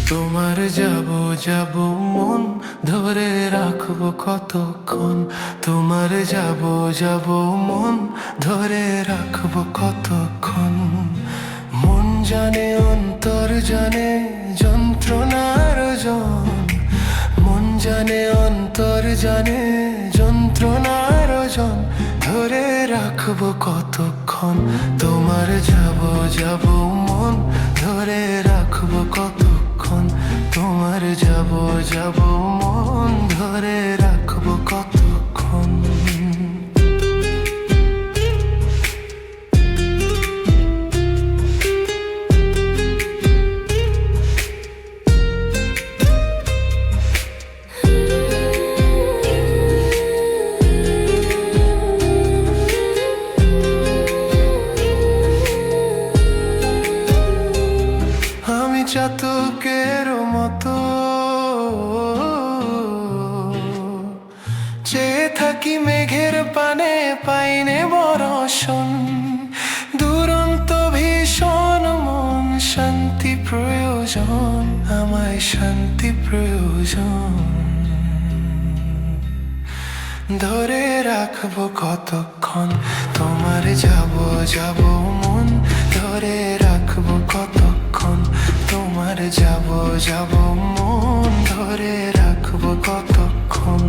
তোমার যাব যাব মন ধরে রাখবো কতক্ষণ, তোমার যাব যাব মন ধরে রাখবো কতক্ষণ। মন জানে অন্তর জানে যন্ত্রণার জন, মন জানে অন্তর জানে যন্ত্রণার জন, ধরে রাখবো কতক্ষণ। তোমার যাব যাব মন ধরে রাখবো কতক্ষণ, তোমার যাব যাব মন ধরে রাখবো কতক্ষণ। আমি চাতকের মতো চেয়ে থাকি মেঘের পানে, পাইনে বরষণ। দুরন্ত ভীষণ মন শান্তি প্রয়োজন, আমায় শান্তি প্রয়োজন। ধরে রাখবো কতক্ষণ, তোমার যাব যাব মন ধরে রাখবো কতক্ষণ, তোমার যাব যাব মন ধরে রাখবো কতক্ষণ।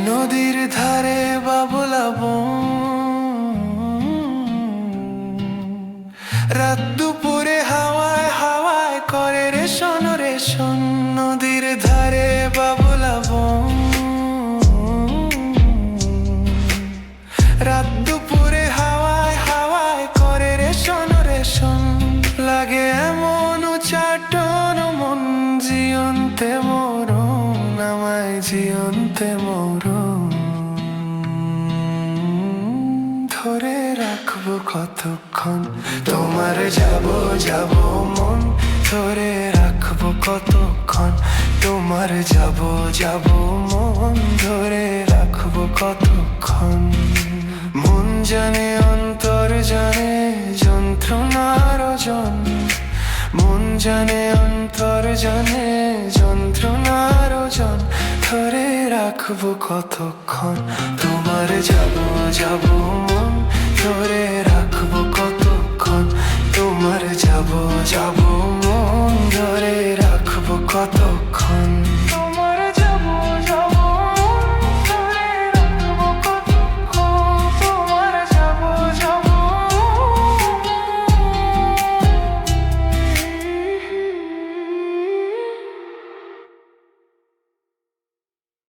নদীর ধারে বাবলা বন, রাত দুপুরে হাওয়ায় হাওয়ায় করে রেশন রেশন। নদীর ধারে বাবলা বন, রাত দুপুরে হাওয়ায় হাওয়ায় করে রেশন রেশন। লাগে এমন উচাটন মন জিয়ন্তে মরণ, আমায় জিয়ন্তে মরণ। ধরে রাখবো কতক্ষণ, তোমার যাব যাব মন ধরে রাখবো কতক্ষণ, তোমার যাব যাব মন ধরে রাখবো কতক্ষণ। মন জানে অন্তর জানে যন্ত্রণার জন, মন জানে অন্তর জানে যন্ত্রণার জন, ধরে রাখবো কতক্ষণ। তোমার যাব যাব মন